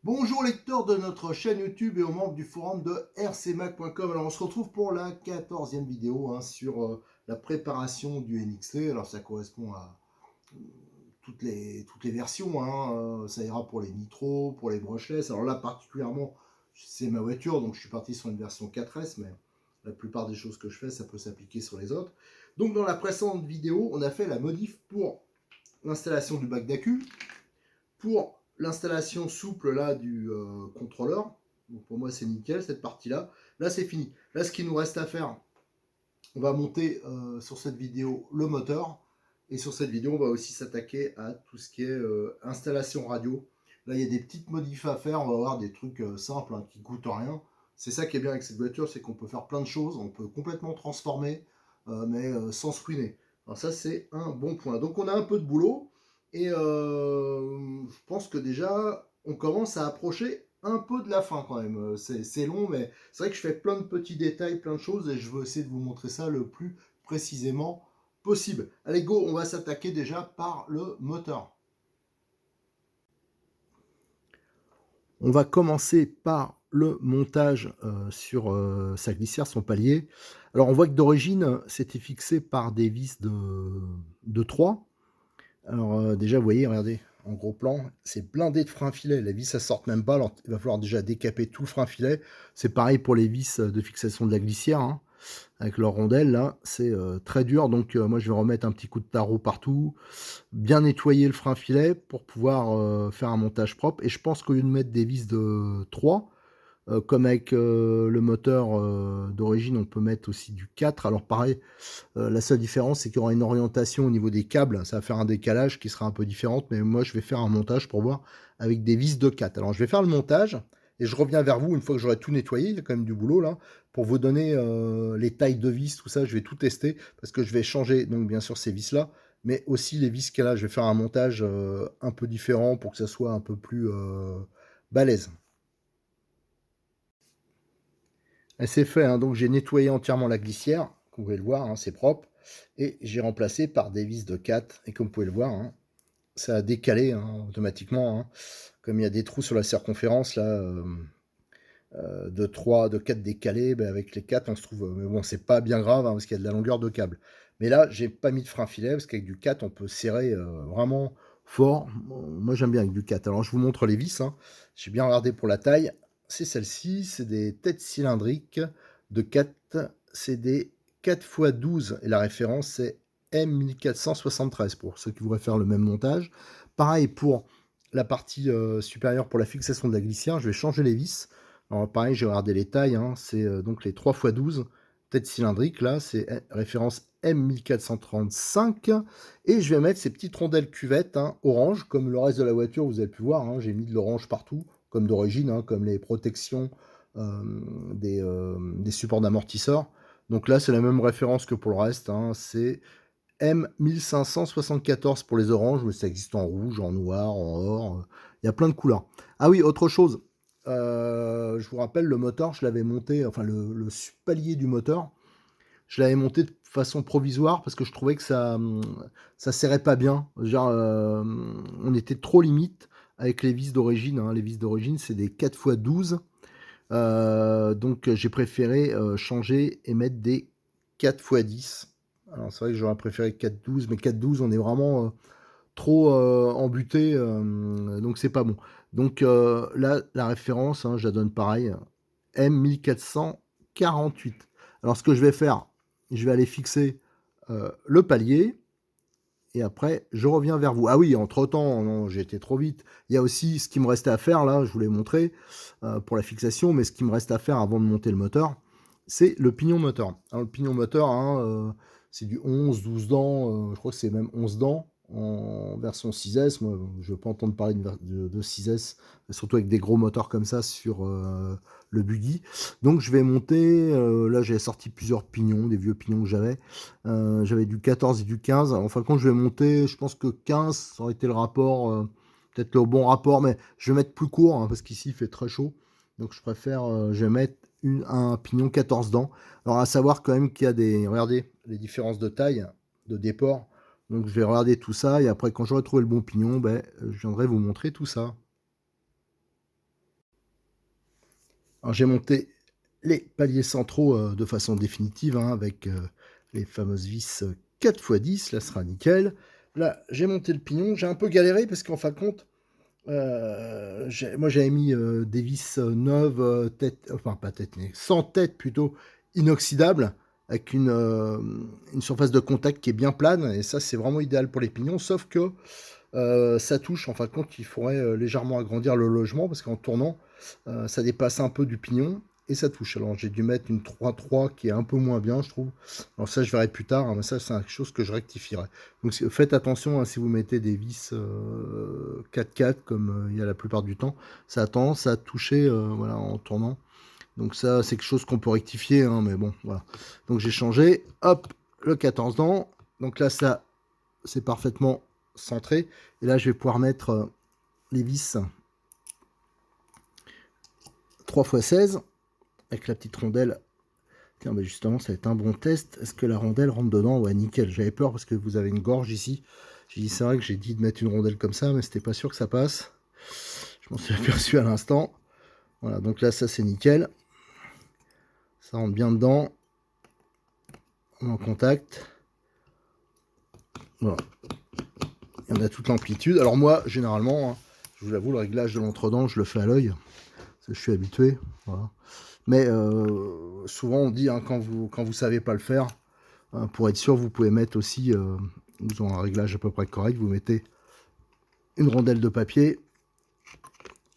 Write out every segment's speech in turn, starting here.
Bonjour lecteurs de notre chaîne YouTube et aux membres du forum de rcmac.com. Alors on se retrouve pour la 14e vidéo sur la préparation du NXT. Alors ça correspond à toutes les versions. Ça ira pour les nitros, pour les brushless. Alors là particulièrement c'est ma voiture, donc je suis parti sur une version 4S, mais la plupart des choses que je fais ça peut s'appliquer sur les autres. Donc dans la précédente vidéo on a fait la modif pour l'installation du bac d'accu, pour l'installation souple là du contrôleur. Donc pour moi c'est nickel cette partie là. Là c'est fini. Là ce qu'il nous reste à faire, on va monter sur cette vidéo le moteur. Et sur cette vidéo on va aussi s'attaquer à tout ce qui est installation radio. Là il y a des petites modifs à faire. On va avoir des trucs simples qui coûtent rien. C'est ça qui est bien avec cette voiture, c'est qu'on peut faire plein de choses. On peut complètement transformer mais sans se ruiner. Alors ça c'est un bon point. Donc on a un peu de boulot. Et je pense que déjà, on commence à approcher un peu de la fin quand même. C'est long, mais c'est vrai que je fais plein de petits détails, plein de choses, et je veux essayer de vous montrer ça le plus précisément possible. Allez, go, on va s'attaquer déjà par le moteur. On va commencer par le montage sur sa glissière, son palier. Alors on voit que d'origine, c'était fixé par des vis de 3. Alors déjà, vous voyez, regardez, en gros plan, c'est blindé de frein filet. La vis, ça sort même pas. Alors, il va falloir déjà décaper tout le frein filet. C'est pareil pour les vis de fixation de la glissière, avec leur rondelle, là. C'est très dur. Donc, moi, je vais remettre un petit coup de tarot partout. Bien nettoyer le frein filet pour pouvoir faire un montage propre. Et je pense qu'au lieu de mettre des vis de 3, comme avec le moteur d'origine, on peut mettre aussi du 4. Alors pareil, la seule différence, c'est qu'il y aura une orientation au niveau des câbles. Ça va faire un décalage qui sera un peu différente. Mais moi, je vais faire un montage pour voir avec des vis de 4. Alors, je vais faire le montage et je reviens vers vous une fois que j'aurai tout nettoyé. Il y a quand même du boulot là. Pour vous donner les tailles de vis, tout ça, je vais tout tester. Parce que je vais changer, donc bien sûr, ces vis-là. Mais aussi les vis qu'elle a. Je vais faire un montage un peu différent pour que ça soit un peu plus balèze. Et c'est fait, donc j'ai nettoyé entièrement la glissière, vous pouvez le voir, c'est propre, et j'ai remplacé par des vis de 4, et comme vous pouvez le voir, ça a décalé automatiquement, comme il y a des trous sur la circonférence, là, de 3, de 4 décalés, avec les 4 on se trouve, mais bon c'est pas bien grave, parce qu'il y a de la longueur de câble. Mais là, j'ai pas mis de frein filet, parce qu'avec du 4 on peut serrer vraiment fort. Moi j'aime bien avec du 4. Alors je vous montre les vis, j'ai bien regardé pour la taille. C'est celle-ci, c'est des têtes cylindriques de 4, c'est des 4x12 et la référence c'est M1473 pour ceux qui voudraient faire le même montage. Pareil pour la partie supérieure pour la fixation de la glissière, je vais changer les vis. Alors pareil, j'ai regardé les tailles, c'est donc les 3x12 têtes cylindriques, là c'est référence M1435 et je vais mettre ces petites rondelles cuvettes orange, comme le reste de la voiture, vous avez pu voir, j'ai mis de l'orange partout comme d'origine, comme les protections des supports d'amortisseur. Donc là, c'est la même référence que pour le reste. C'est M1574 pour les oranges, mais ça existe en rouge, en noir, en or. Il y a plein de couleurs. Ah oui, autre chose. Je vous rappelle, le moteur, je l'avais monté, enfin le palier du moteur, je l'avais monté de façon provisoire parce que je trouvais que ça serrait pas bien. Genre, on était trop limite avec les vis d'origine. Les vis d'origine, c'est des 4x12. Donc, j'ai préféré changer et mettre des 4x10. Alors, c'est vrai que j'aurais préféré 4x12, mais 4x12, on est vraiment trop embuté, donc c'est pas bon. Donc, là, la référence, je la donne pareil, M1448. Alors, ce que je vais faire, je vais aller fixer le palier et après je reviens vers vous. Ah oui, entre-temps, non, j'ai été trop vite. Il y a aussi ce qui me restait à faire là, je vous l'ai montré pour la fixation, mais ce qui me reste à faire avant de monter le moteur, c'est le pignon moteur. Alors, le pignon moteur, c'est du 11, 12 dents, je crois que c'est même 11 dents. en version 6S. Moi, je veux pas entendre parler de 6S, surtout avec des gros moteurs comme ça sur le buggy. Donc je vais monter, là j'ai sorti plusieurs pignons, des vieux pignons que j'avais. J'avais du 14 et du 15. En fin de compte, je vais monter, je pense que 15, ça aurait été le rapport, peut-être le bon rapport, mais je vais mettre plus court, hein, parce qu'ici il fait très chaud. Donc je préfère, je vais mettre un pignon 14 dents. Alors à savoir quand même qu'il y a des, regardez, les différences de taille, de déport. Donc je vais regarder tout ça et après quand j'aurai trouvé le bon pignon, ben, je viendrai vous montrer tout ça. Alors j'ai monté les paliers centraux de façon définitive, hein, avec les fameuses vis 4x10, là ce sera nickel. Là j'ai monté le pignon, j'ai un peu galéré parce qu'en fin de compte, moi j'avais mis des vis neuves, enfin pas tête, mais sans tête plutôt, inoxydables, avec une surface de contact qui est bien plane, et ça c'est vraiment idéal pour les pignons, sauf que ça touche, en fin de compte, il faudrait légèrement agrandir le logement, parce qu'en tournant, ça dépasse un peu du pignon, et ça touche. Alors j'ai dû mettre une 3.3 qui est un peu moins bien, je trouve. Alors ça, je verrai plus tard, hein, mais ça, c'est quelque chose que je rectifierai. Donc faites attention, hein, si vous mettez des vis 4x4, comme il y a la plupart du temps, ça a tendance à toucher voilà, en tournant. Donc ça, c'est quelque chose qu'on peut rectifier, hein, mais bon, voilà. Donc j'ai changé, hop, le 14 dents. Donc là, ça, c'est parfaitement centré. Et là, je vais pouvoir mettre les vis 3x16 avec la petite rondelle. Tiens, bah justement, ça va être un bon test. Est-ce que la rondelle rentre dedans? Ouais, nickel. J'avais peur parce que vous avez une gorge ici. J'ai dit, c'est vrai que j'ai dit de mettre une rondelle comme ça, mais c'était pas sûr que ça passe. Je m'en suis aperçu à l'instant. Voilà, donc là, ça c'est nickel. Ça rentre bien dedans. On est en contact. Voilà. Il y en a toute l'amplitude. Alors moi, généralement, hein, je vous avoue, le réglage de l'entredent, je le fais à l'œil. Je suis habitué. Voilà. Mais souvent, on dit, hein, quand vous savez pas le faire, hein, pour être sûr, vous pouvez mettre aussi, vous avez un réglage à peu près correct, vous mettez une rondelle de papier.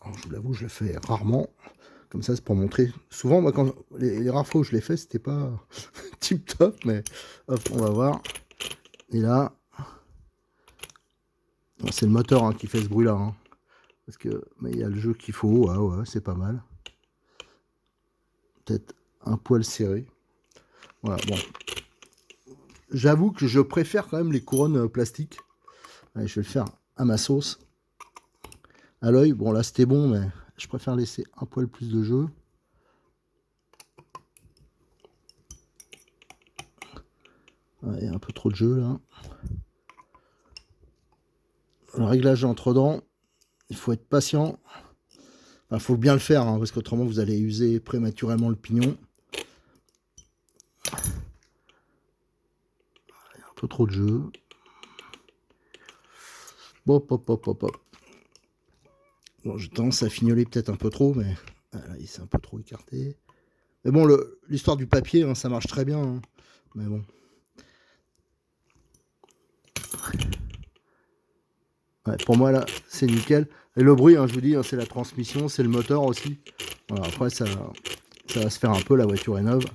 Alors, je vous l'avoue, je le fais rarement. Comme ça, c'est pour montrer. Souvent, moi, quand les rares fois où je l'ai fait, c'était pas tip top, mais hop, on va voir. Et là, c'est le moteur, hein, qui fait ce bruit-là. Hein, parce que mais il y a le jeu qu'il faut. Ouais, ouais, c'est pas mal. Peut-être un poil serré. Voilà, bon. J'avoue que je préfère quand même les couronnes plastiques. Allez, je vais le faire à ma sauce. À l'œil, bon là c'était bon, mais je préfère laisser un poil plus de jeu. Ouais, il y a un peu trop de jeu là. Le réglage d'entre-dents, il faut être patient. Enfin, faut bien le faire, hein, parce qu'autrement vous allez user prématurément le pignon. Il y a un peu trop de jeu. Hop, hop, hop, hop, hop. Bon, j'ai tendance à fignoler peut-être un peu trop, mais voilà, il s'est un peu trop écarté. Mais bon, l'histoire du papier, hein, ça marche très bien. Hein. Mais bon. Ouais, pour moi, là, c'est nickel. Et le bruit, hein, je vous dis, hein, c'est la transmission, c'est le moteur aussi. Voilà, après, ça va se faire un peu, la voiture est neuve.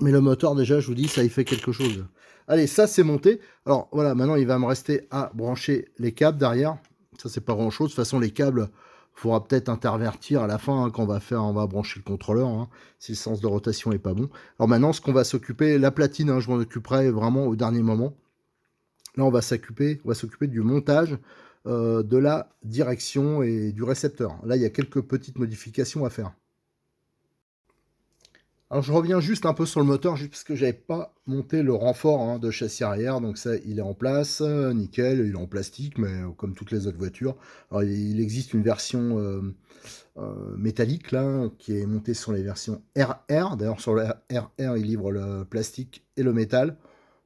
Mais le moteur, déjà, je vous dis, ça y fait quelque chose. Allez, ça, c'est monté. Alors, voilà, maintenant, il va me rester à brancher les câbles derrière. Ça, c'est pas grand-chose. De toute façon, les câbles, il faudra peut-être intervertir à la fin, hein, quand on va brancher le contrôleur, hein, si le sens de rotation est pas bon. Alors maintenant, ce qu'on va s'occuper, la platine, hein, je m'en occuperai vraiment au dernier moment. Là, on va s'occuper du montage de la direction et du récepteur. Là, il y a quelques petites modifications à faire. Alors je reviens juste un peu sur le moteur, juste parce que j'avais pas monté le renfort, hein, de châssis arrière, donc ça il est en place, nickel, il est en plastique, mais comme toutes les autres voitures. Alors il existe une version métallique là, qui est montée sur les versions RR, d'ailleurs sur le RR il livre le plastique et le métal.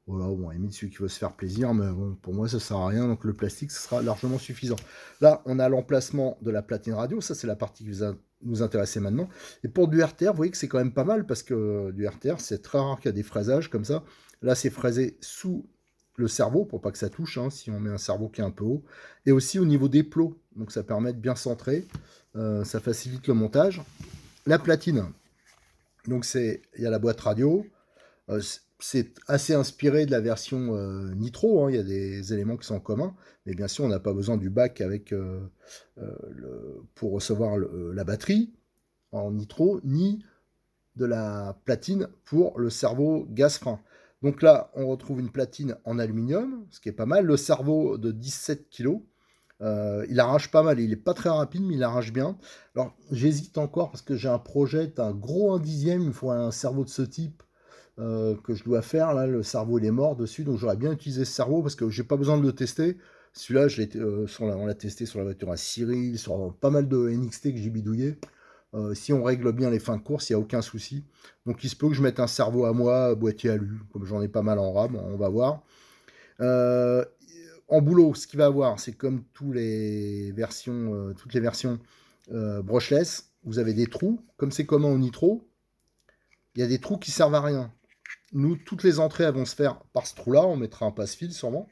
Voilà, bon, à la limite, celui qui veut se faire plaisir, mais bon, pour moi, ça sert à rien, donc le plastique, ce sera largement suffisant. Là, on a l'emplacement de la platine radio, ça, c'est la partie qui nous intéressait maintenant. Et pour du RTR, vous voyez que c'est quand même pas mal, parce que du RTR, c'est très rare qu'il y a des fraisages comme ça. Là, c'est fraisé sous le cerveau, pour pas que ça touche, hein, si on met un cerveau qui est un peu haut. Et aussi au niveau des plots, donc ça permet de bien centrer, ça facilite le montage. La platine, donc il y a la boîte radio, c'est assez inspiré de la version Nitro, hein. Il y a des éléments qui sont en commun, mais bien sûr, on n'a pas besoin du bac avec, pour recevoir la batterie en Nitro, ni de la platine pour le cerveau gaz frein. Donc là, on retrouve une platine en aluminium, ce qui est pas mal. Le cerveau de 17 kg, il arrache pas mal. Il est pas très rapide, mais il arrache bien. Alors, j'hésite encore parce que j'ai un projet, un gros 1/10. Il me faut un cerveau de ce type que je dois faire. Là, le cerveau, il est mort dessus. Donc, j'aurais bien utilisé ce cerveau parce que j'ai pas besoin de le tester. Celui-là, on l'a testé sur la voiture à Cyril, sur pas mal de NXT que j'ai bidouillé. Si on règle bien les fins de course, il n'y a aucun souci. Donc il se peut que je mette un cerveau à moi, boîtier alu, comme j'en ai pas mal en RAM, on va voir. Euh, En boulot, ce qu'il va avoir, c'est comme toutes les versions brushless, vous avez des trous. Comme c'est commun au nitro, il y a des trous qui servent à rien. Nous, toutes les entrées elles vont se faire par ce trou-là, on mettra un passe-fil sûrement.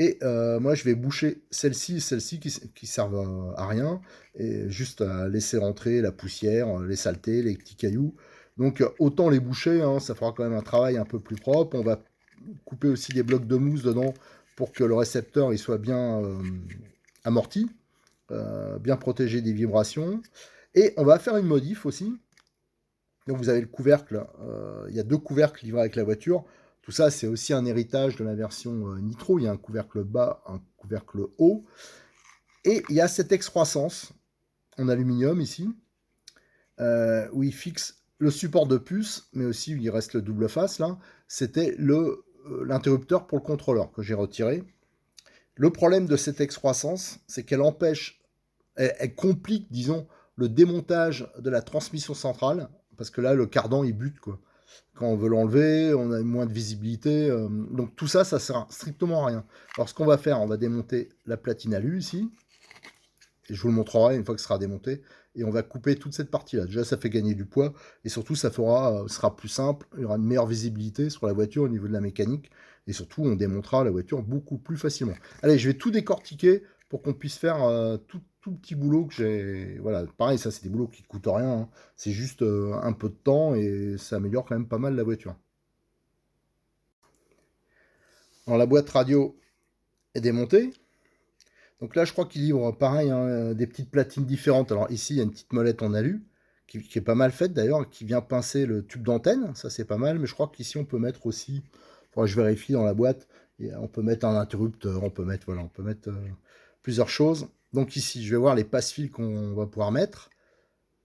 Et moi, je vais boucher celle-ci et celle-ci qui servent à rien, et juste à laisser rentrer la poussière, les saletés, les petits cailloux. Donc, autant les boucher, hein, ça fera quand même un travail un peu plus propre. On va couper aussi des blocs de mousse dedans pour que le récepteur il soit bien amorti, bien protégé des vibrations. Et on va faire une modif aussi. Donc vous avez le couvercle, il y a deux couvercles livrés avec la voiture. Tout ça, c'est aussi un héritage de la version Nitro. Il y a un couvercle bas, un couvercle haut. Et il y a cette excroissance en aluminium ici, où il fixe le support de puce, mais aussi il reste le double face là. C'était l'interrupteur pour le contrôleur que j'ai retiré. Le problème de cette excroissance, c'est qu'elle empêche, elle complique, disons, le démontage de la transmission centrale, parce que là, le cardan, il bute, quoi. Quand on veut l'enlever, on a moins de visibilité. Donc tout ça, ça sert strictement à rien. Alors ce qu'on va faire, on va démonter la platine alu ici. Et je vous le montrerai une fois que ce sera démonté. Et on va couper toute cette partie-là. Déjà, ça fait gagner du poids. Et surtout, ça sera plus simple. Il y aura une meilleure visibilité sur la voiture au niveau de la mécanique. Et surtout, on démontera la voiture beaucoup plus facilement. Allez, je vais tout décortiquer pour qu'on puisse faire tout petit boulot que j'ai. Voilà, pareil, ça, c'est des boulots qui ne coûtent rien, hein. C'est juste un peu de temps et ça améliore quand même pas mal la voiture. Alors, la boîte radio est démontée. Donc là, je crois qu'il livre pareil, hein, des petites platines différentes. Alors ici, il y a une petite molette en alu, qui est pas mal faite d'ailleurs, qui vient pincer le tube d'antenne. Ça, c'est pas mal. Mais je crois qu'ici, on peut mettre aussi, je vérifie dans la boîte, et on peut mettre un interrupteur, on peut mettre, voilà, on peut mettre plusieurs choses. Donc ici, je vais voir les passe-fils qu'on va pouvoir mettre.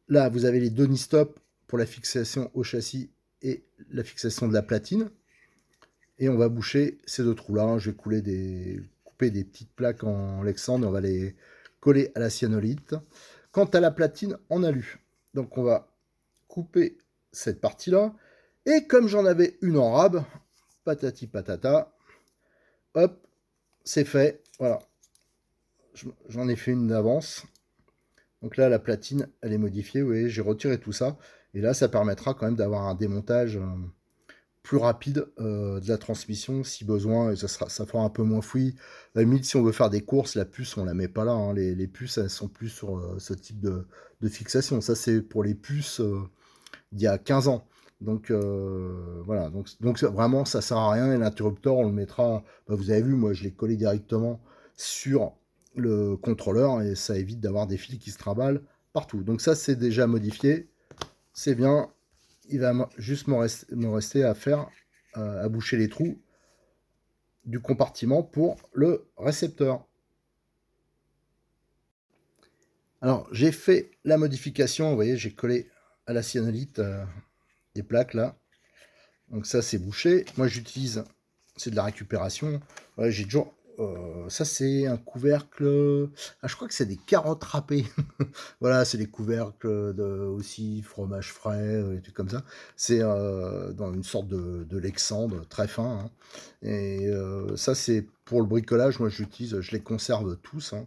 Là, vous avez les deux ni-stop pour la fixation au châssis et la fixation de la platine. Et on va boucher ces deux trous-là. Je vais couper des petites plaques en Lexandre et on va les coller à la cyanolite. Quant à la platine en alu, donc on va couper cette partie-là. Et comme j'en avais une en rab, patati patata, hop, c'est fait. Voilà, j'en ai fait une d'avance. Donc là, la platine, elle est modifiée. Vous voyez, j'ai retiré tout ça. Et là, ça permettra quand même d'avoir un démontage plus rapide de la transmission si besoin, et ça fera un peu moins fouillis. À la limite, si on veut faire des courses, la puce, on la met pas là, hein. Les puces, elles sont plus sur ce type de fixation. Ça, c'est pour les puces d'il y a 15 ans. Donc voilà, donc vraiment, ça sert à rien. Et l'interrupteur, on le mettra, vous avez vu, moi, je l'ai collé directement sur le contrôleur et ça évite d'avoir des fils qui se trimballent partout. Donc ça, c'est déjà modifié. C'est bien. Il va juste me rester à faire, à boucher les trous du compartiment pour le récepteur. Alors, j'ai fait la modification. Vous voyez, j'ai collé à la cyanolite des plaques là. Donc ça, c'est bouché. Moi, j'utilise, c'est de la récupération. Ouais, j'ai toujours... ça, c'est un couvercle... Ah, je crois que c'est des carottes râpées. Voilà, c'est des couvercles aussi fromage frais, des trucs comme ça. C'est dans une sorte de Lexandre très fin, hein. Et ça, c'est pour le bricolage. Moi, j'utilise, je les conserve tous, hein.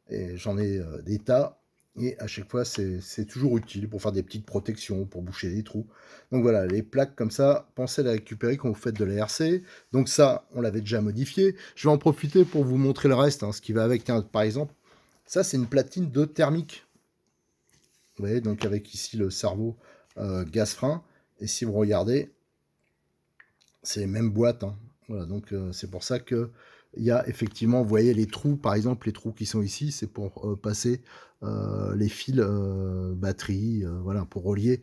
Et j'en ai des tas. Et à chaque fois, c'est toujours utile pour faire des petites protections, pour boucher des trous. Donc voilà, les plaques comme ça, pensez à les récupérer quand vous faites de la RC. Donc ça, on l'avait déjà modifié. Je vais en profiter pour vous montrer le reste, hein, ce qui va avec. Tiens, par exemple, ça, c'est une platine de thermique. Vous voyez, donc avec ici le cerveau gaz frein. Et si vous regardez, C'est les mêmes boîtes, hein. Voilà, donc c'est pour ça que il y a effectivement, vous voyez les trous, par exemple, les trous qui sont ici, c'est pour passer les fils batterie, voilà, pour relier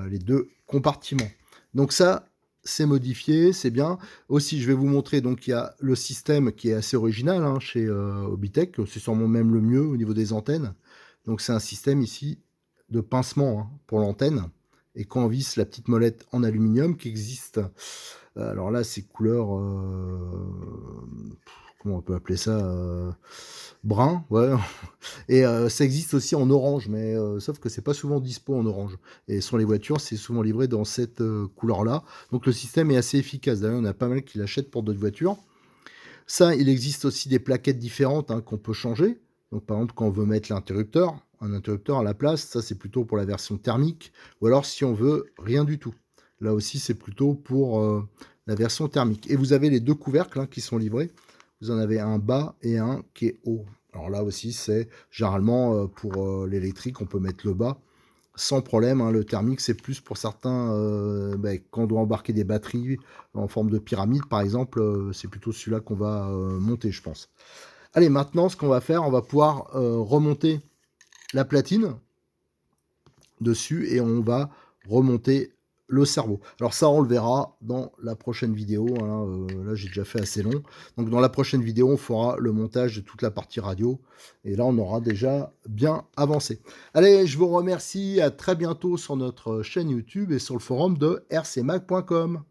les deux compartiments. Donc ça, c'est modifié, c'est bien. Aussi, je vais vous montrer, donc il y a le système qui est assez original hein, chez Obitech, c'est sûrement même le mieux au niveau des antennes. Donc c'est un système ici de pincement hein, pour l'antenne. Et quand on visse la petite molette en aluminium qui existe, alors là c'est couleur, comment on peut appeler ça, brun, ouais. Et ça existe aussi en orange, mais sauf que c'est pas souvent dispo en orange. Et sur les voitures, c'est souvent livré dans cette couleur-là. Donc le système est assez efficace. D'ailleurs, on a pas mal qui l'achètent pour d'autres voitures. Ça, il existe aussi des plaquettes différentes hein, qu'on peut changer. Donc par exemple, quand on veut mettre l'interrupteur, un interrupteur à la place, ça c'est plutôt pour la version thermique. Ou alors si on veut rien du tout. Là aussi, c'est plutôt pour la version thermique. Et vous avez les deux couvercles hein, qui sont livrés. Vous en avez un bas et un qui est haut. Alors là aussi, c'est généralement pour l'électrique, on peut mettre le bas sans problème. Hein. Le thermique, c'est plus pour certains, quand on doit embarquer des batteries en forme de pyramide, par exemple, c'est plutôt celui-là qu'on va monter, je pense. Allez, maintenant, ce qu'on va faire, on va pouvoir remonter la platine dessus et on va remonter le cerveau. Alors ça, on le verra dans la prochaine vidéo. Hein. Là, j'ai déjà fait assez long. Donc dans la prochaine vidéo, on fera le montage de toute la partie radio. Et là, on aura déjà bien avancé. Allez, je vous remercie. À très bientôt sur notre chaîne YouTube et sur le forum de rcmac.com.